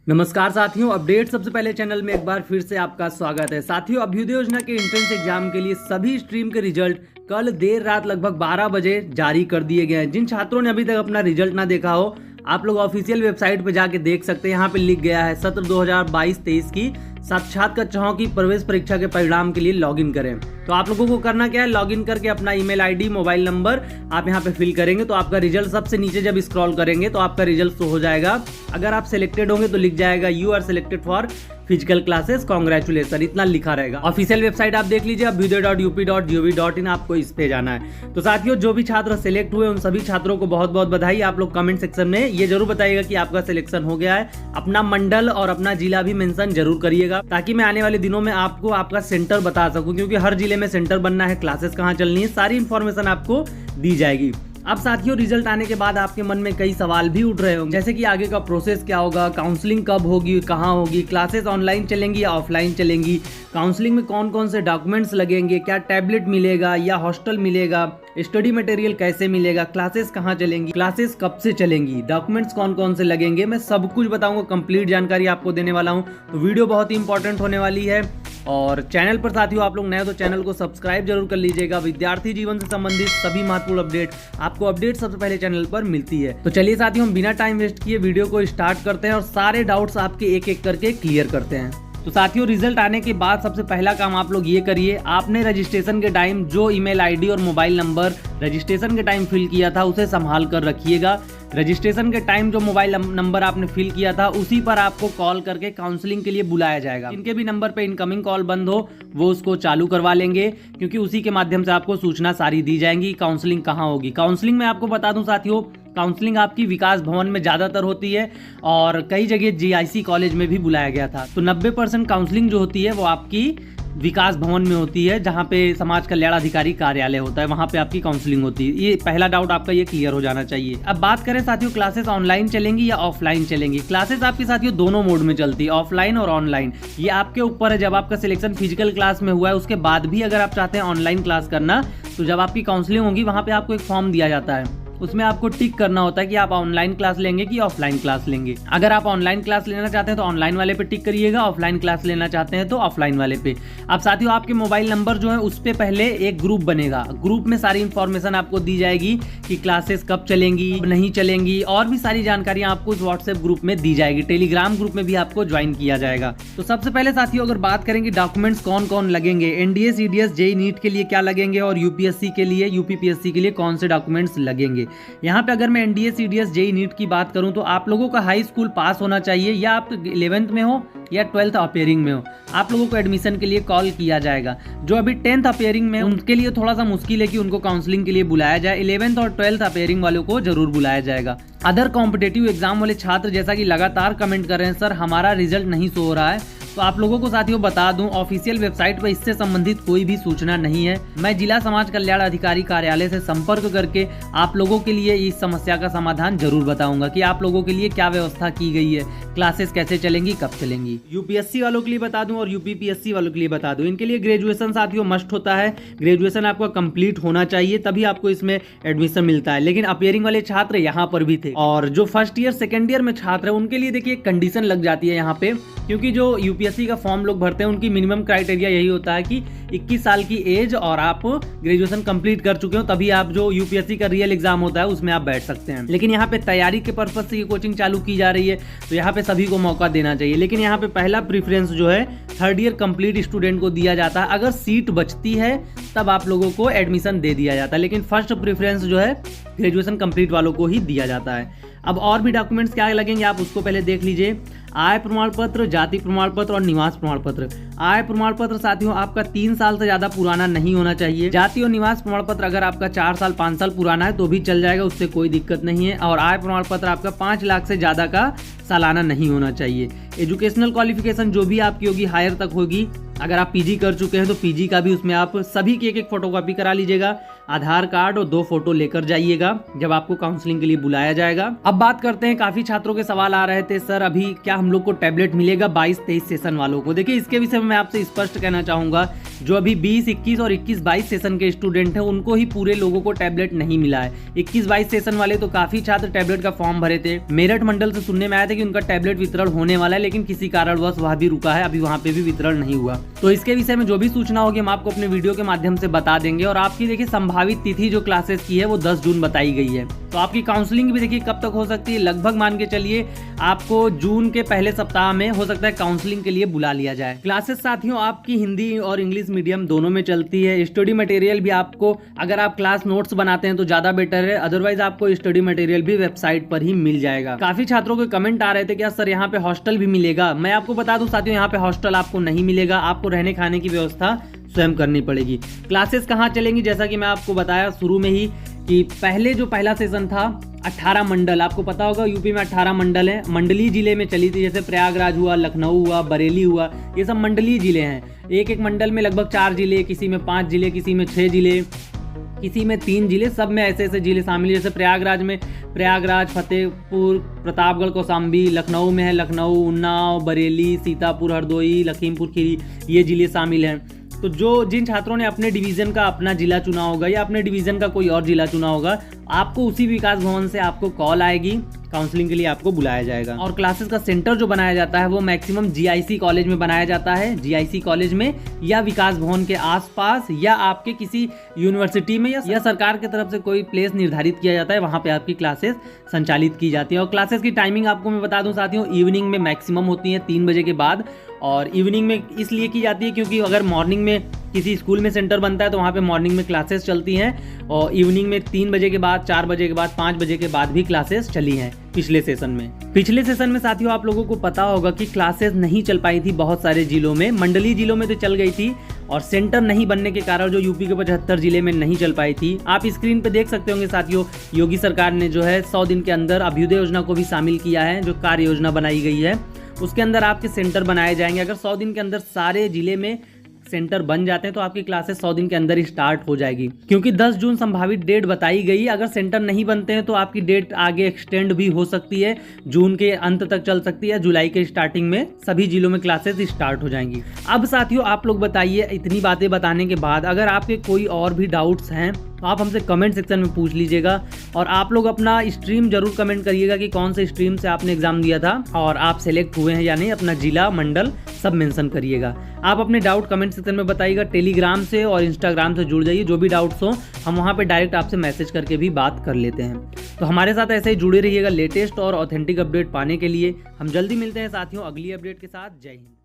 नमस्कार साथियों, अपडेट सबसे पहले चैनल में एक बार फिर से आपका स्वागत है। साथियों, अभ्युदय योजना के एंट्रेंस एग्जाम के लिए सभी स्ट्रीम के रिजल्ट कल देर रात लगभग 12 बजे जारी कर दिए गए हैं। जिन छात्रों ने अभी तक अपना रिजल्ट ना देखा हो, आप लोग ऑफिशियल वेबसाइट पे जाके देख सकते हैं। यहाँ पे लिख गया है सत्र 2022-23 की साक्षात कक्षाओं की प्रवेश परीक्षा के परिणाम के लिए लॉगिन करें। तो आप लोगों को करना क्या है, लॉगिन करके अपना ईमेल आईडी, मोबाइल नंबर आप यहाँ पे फिल करेंगे तो आपका रिजल्ट सबसे नीचे जब स्क्रॉल करेंगे तो आपका रिजल्ट शो हो जाएगा। अगर आप सिलेक्टेड होंगे तो लिख जाएगा you are selected for physical classes, congratulation, इतना लिखा रहेगा। ऑफिशियल वेबसाइट आप देख लीजिए, abhyuday.up.gov.in, आपको इस पे जाना है। तो साथियों, जो भी छात्र सिलेक्ट हुए उन सभी छात्रों को बहुत बहुत बधाई। आप लोग कमेंट सेक्शन में ये जरूर बताइएगा कि आपका सिलेक्शन हो गया है। अपना मंडल और अपना जिला भी मेंशन जरूर करिएगा, ताकि मैं आने वाले दिनों में आपको आपका सेंटर बता सकूं, क्योंकि हर जिले में सेंटर बनना है, क्लासेस कहाँ चलनी है, सारी इंफॉर्मेशन आपको दी जाएगी। अब साथियों, रिजल्ट आने के बाद आपके मन में कई सवाल भी उठ रहे होंगे, जैसे कि आगे का प्रोसेस क्या होगा, काउंसलिंग कब होगी, कहाँ होगी, क्लासेस ऑनलाइन चलेंगी या ऑफलाइन चलेंगी, काउंसलिंग में कौन कौन से डॉक्यूमेंट्स लगेंगे, क्या टैबलेट मिलेगा या हॉस्टल मिलेगा, स्टडी मटेरियल कैसे मिलेगा, क्लासेस कहाँ चलेंगी, क्लासेस कब से चलेंगी, डॉक्यूमेंट्स कौन कौन से लगेंगे, मैं सब कुछ बताऊंगा, कंप्लीट जानकारी आपको देने वाला हूँ। तो वीडियो बहुत ही इंपॉर्टेंट होने वाली है। और चैनल पर साथियों आप लोग नए हो तो चैनल को सब्सक्राइब जरूर कर लीजिएगा। विद्यार्थी जीवन से संबंधित सभी महत्वपूर्ण अपडेट आपको अपडेट सबसे पहले चैनल पर मिलती है। तो चलिए साथियों, हम बिना टाइम वेस्ट किए वीडियो को स्टार्ट करते हैं और सारे डाउट्स आपके एक एक करके क्लियर करते हैं। तो साथियों, रिजल्ट आने के बाद सबसे पहला काम आप लोग ये करिए, आपने रजिस्ट्रेशन के टाइम जो ईमेल आईडी और मोबाइल नंबर रजिस्ट्रेशन के टाइम फिल किया था उसे संभाल कर रखिएगा। रजिस्ट्रेशन के टाइम जो मोबाइल नंबर आपने फिल किया था उसी पर आपको कॉल करके काउंसलिंग के लिए बुलाया जाएगा। जिनके भी नंबर पे इनकमिंग कॉल बंद हो वो उसको चालू करवा लेंगे, क्योंकि उसी के माध्यम से आपको सूचना सारी दी जाएंगी काउंसलिंग कहाँ होगी। काउंसलिंग में आपको बता दूं साथियों, काउंसलिंग आपकी विकास भवन में ज़्यादातर होती है और कई जगह जीआईसी कॉलेज में भी बुलाया गया था। तो 90% काउंसलिंग जो होती है वो आपकी विकास भवन में होती है, जहाँ पे समाज कल्याण अधिकारी कार्यालय होता है, वहाँ पे आपकी काउंसलिंग होती है। ये पहला डाउट आपका ये क्लियर हो जाना चाहिए। अब बात करें साथियों, क्लासेस ऑनलाइन चलेंगी या ऑफलाइन चलेंगी। क्लासेस आपकी साथियों दोनों मोड में चलती है, ऑफलाइन और ऑनलाइन। ये आपके ऊपर है। जब आपका सिलेक्शन फिजिकल क्लास में हुआ है उसके बाद भी अगर आप चाहते हैं ऑनलाइन क्लास करना, तो जब आपकी काउंसलिंग होगी वहाँ पे आपको एक फॉर्म दिया जाता है, उसमें आपको टिक करना होता है कि आप ऑनलाइन क्लास लेंगे कि ऑफलाइन क्लास लेंगे। अगर आप ऑनलाइन क्लास लेना चाहते हैं तो ऑनलाइन वाले पे टिक करिएगा, ऑफलाइन क्लास लेना चाहते हैं तो ऑफलाइन वाले पे। अब साथियों, आपके मोबाइल नंबर जो है उस पे पहले एक ग्रुप बनेगा। ग्रुप में सारी इंफॉर्मेशन आपको दी जाएगी कि क्लासेस कब चलेंगी, नहीं चलेंगी, और भी सारी जानकारियां आपको उस व्हाट्सएप ग्रुप में दी जाएगी। टेलीग्राम ग्रुप में भी आपको ज्वाइन किया जाएगा। तो सबसे पहले साथियों, अगर बात करेंगे डॉक्यूमेंट्स कौन कौन लगेंगे, एनडीए, सीडीएस, जेईई नीट के लिए क्या लगेंगे और यूपीएससी के लिए, यूपीपीएससी के लिए कौन से डॉक्यूमेंट्स लगेंगे। यहाँ पे अगर मैं एनडीए, सीडीएस, जेईई नीट की बात करूं तो आप लोगों का हाई स्कूल पास होना चाहिए, या आप 11th में हो या 12th अपेयरिंग में हो। आप लोगों को एडमिशन के लिए कॉल किया जाएगा। जो अभी 10th अपेयरिंग में उनके लिए थोड़ा सा मुश्किल है कि उनको काउंसलिंग के लिए बुलाया जाए। 11th और 12th अपेयरिंग वालों को जरूर बुलाया जाएगा। अदर कॉम्पिटेटिव एग्जाम वाले छात्र जैसा कि लगातार कमेंट कर रहे हैं, सर हमारा रिजल्ट नहीं शो हो रहा है, तो आप लोगों को साथियों बता दूं, ऑफिशियल वेबसाइट पर इससे संबंधित कोई भी सूचना नहीं है। मैं जिला समाज कल्याण अधिकारी कार्यालय से संपर्क करके आप लोगों के लिए इस समस्या का समाधान जरूर बताऊंगा कि आप लोगों के लिए क्या व्यवस्था की गई है, क्लासेस कैसे चलेंगी, कब चलेंगी। यूपीएससी वालों के लिए बता दूं और यूपीपीएससी वालों के लिए बता दूं, इनके लिए ग्रेजुएशन साथियों मस्ट होता है। ग्रेजुएशन आपका कंप्लीट होना चाहिए, तभी आपको इसमें एडमिशन मिलता है। लेकिन अपेयरिंग वाले छात्र यहाँ पर भी थे, और जो फर्स्ट ईयर सेकेंड ईयर में छात्र है उनके लिए देखिए कंडीशन लग जाती है यहाँ पे, क्योंकि जो यूपीएससी का फॉर्म लोग भरते हैं उनकी मिनिमम क्राइटेरिया यही होता है कि 21 साल की एज और आप ग्रेजुएशन कंप्लीट कर चुके हो, तभी आप जो यूपीएससी का रियल एग्जाम होता है उसमें आप बैठ सकते हैं। लेकिन यहाँ पे तैयारी के पर्पज से ये कोचिंग चालू की जा रही है, तो यहाँ पे सभी को मौका देना चाहिए। लेकिन यहाँ पे पहला प्रेफरेंस जो है थर्ड ईयर कंप्लीट स्टूडेंट को दिया जाता है। अगर सीट बचती है तब आप लोगों को एडमिशन दे दिया जाता है, लेकिन फर्स्ट प्रेफरेंस जो है ग्रेजुएशन कंप्लीट वालों को ही दिया जाता है। अब और भी डॉक्यूमेंट्स क्या लगेंगे आप उसको पहले देख लीजिए। आय प्रमाण पत्र, जाति प्रमाण पत्र और निवास प्रमाण पत्र। आय प्रमाण पत्र साथियों आपका 3 साल से ज्यादा पुराना नहीं होना चाहिए। जाति और निवास प्रमाण पत्र अगर आपका 4 साल 5 साल पुराना है तो भी चल जाएगा, उससे कोई दिक्कत नहीं है। और आय प्रमाण पत्र आपका 5 लाख से ज्यादा का सालाना नहीं होना चाहिए। एजुकेशनल क्वालिफिकेशन जो भी आपकी होगी हायर तक होगी। अगर आप पीजी कर चुके हैं तो पीजी का भी उसमें आप सभी की एक फोटोकॉपी करा लीजिएगा। आधार कार्ड और 2 फोटो लेकर जाइएगा जब आपको काउंसलिंग के लिए बुलाया जाएगा। अब बात करते हैं, काफी छात्रों के सवाल आ रहे थे, सर अभी क्या हम लोग को टैबलेट मिलेगा 22-23 सेशन वालों को। देखिए इसके विषय में मैं आपसे स्पष्ट कहना चाहूंगा, जो अभी 20-21 और 21-22 सेशन के स्टूडेंट हैं उनको ही पूरे लोगों को टैबलेट नहीं मिला है। 21-22 सेशन वाले तो काफी छात्र टैबलेट का फॉर्म भरे थे। मेरठ मंडल से सुनने में आया था कि उनका टैबलेट वितरण होने वाला है, लेकिन किसी कारणवश वह भी रुका है, अभी वहां पे भी वितरण नहीं हुआ। तो इसके विषय में जो भी सूचना होगी हम आपको अपने वीडियो के माध्यम से बता देंगे। और आपकी देखिए संभावित तिथि जो क्लासेस की है वो 10 जून बताई गई है। तो आपकी काउंसलिंग भी देखिए कब तक हो सकती है, लगभग मान के चलिए आपको जून के पहले सप्ताह में हो सकता है काउंसलिंग के लिए बुला लिया जाए। क्लासेस साथियों आपकी हिंदी और इंग्लिश मीडियम दोनों में चलती है। स्टडी मटेरियल भी आपको, अगर आप क्लास नोट्स बनाते हैं तो ज्यादा बेटर है, अदरवाइज आपको स्टडी मटेरियल भी वेबसाइट पर ही मिल जाएगा। काफी छात्रों के कमेंट आ रहे थे क्या सर यहाँ पे हॉस्टल भी मिलेगा। मैं आपको बता दूं साथियों, यहाँ पे हॉस्टल आपको नहीं मिलेगा, आपको रहने खाने की व्यवस्था स्वयं करनी पड़ेगी। क्लासेस कहाँ चलेंगी, जैसा कि मैं आपको बताया शुरू में ही कि पहला सेशन था 18 मंडल, आपको पता होगा यूपी में 18 मंडल हैं, मंडलीय जिले में चली थी। जैसे प्रयागराज हुआ, लखनऊ हुआ, बरेली हुआ, ये सब मंडलीय जिले हैं। एक एक मंडल में लगभग 4 जिले, किसी में 5 जिले, किसी में 6 जिले, किसी में 3 जिले, सब में ऐसे ऐसे जिले शामिल है। जैसे प्रयागराज में प्रयागराज, फतेहपुर, प्रतापगढ़, कौशाम्बी, लखनऊ में है लखनऊ, उन्नाव, बरेली, सीतापुर, हरदोई, लखीमपुर खीरी, ये जिले शामिल हैं। तो जिन छात्रों ने अपने डिवीजन का अपना जिला चुना होगा या अपने डिवीजन का कोई और जिला चुना होगा, आपको उसी विकास भवन से आपको कॉल आएगी, काउंसलिंग के लिए आपको बुलाया जाएगा। और क्लासेस का सेंटर जो बनाया जाता है वो मैक्सिमम जीआईसी कॉलेज में बनाया जाता है, जीआईसी कॉलेज में या विकास भवन के आसपास या आपके किसी यूनिवर्सिटी में या सरकार की तरफ से कोई प्लेस निर्धारित किया जाता है, वहां पे आपकी क्लासेस संचालित की जाती है। और क्लासेस की टाइमिंग आपको मैं बता दूं साथियों, इवनिंग में मैक्सिमम होती है 3 बजे के बाद। और इवनिंग में इसलिए की जाती है क्योंकि अगर मॉर्निंग में किसी स्कूल में सेंटर बनता है तो वहाँ पे मॉर्निंग में क्लासेस चलती हैं, और इवनिंग में 3 बजे के बाद, 4 बजे के बाद, 5 बजे के बाद भी क्लासेस चली हैं पिछले सेशन में। साथियों आप लोगों को पता होगा कि क्लासेस नहीं चल पाई थी बहुत सारे जिलों में, मंडलीय जिलों में तो चल गई थी, और सेंटर नहीं बनने के कारण जो यूपी के 75 जिले में नहीं चल पाई थी। आप स्क्रीन पे देख सकते होंगे साथियों, योगी सरकार ने जो है 100 दिन के अंदर अभ्युदय योजना को भी शामिल किया है, जो कार्य योजना बनाई गई है उसके अंदर आपके सेंटर बनाए जाएंगे। अगर 100 दिन के अंदर सारे जिले में सेंटर बन जाते हैं तो आपकी क्लासेस 100 दिन के अंदर ही स्टार्ट हो जाएगी। क्योंकि 10 जून संभावित डेट बताई गई, अगर सेंटर नहीं बनते हैं तो आपकी डेट आगे एक्सटेंड भी हो सकती है, जून के अंत तक चल सकती है, जुलाई के स्टार्टिंग में सभी जिलों में क्लासेस स्टार्ट हो जाएंगी। अब साथियों आप लोग बताइए, इतनी बातें बताने के बाद अगर आपके कोई और भी डाउट्स हैं तो आप हमसे कमेंट सेक्शन में पूछ लीजिएगा। और आप लोग अपना स्ट्रीम जरूर कमेंट करिएगा कि कौन से स्ट्रीम से आपने एग्जाम दिया था और आप सेलेक्ट हुए हैं या नहीं, अपना जिला, मंडल सब मेंशन करिएगा। आप अपने डाउट कमेंट सेक्शन में बताइएगा। टेलीग्राम से और इंस्टाग्राम से जुड़ जाइए, जो भी डाउट्स हो हम वहाँ पे डायरेक्ट आपसे मैसेज करके भी बात कर लेते हैं। तो हमारे साथ ऐसे ही जुड़े रहिएगा लेटेस्ट और ऑथेंटिक अपडेट पाने के लिए। हम जल्दी मिलते हैं साथियों अगली अपडेट के साथ। जय हिंद।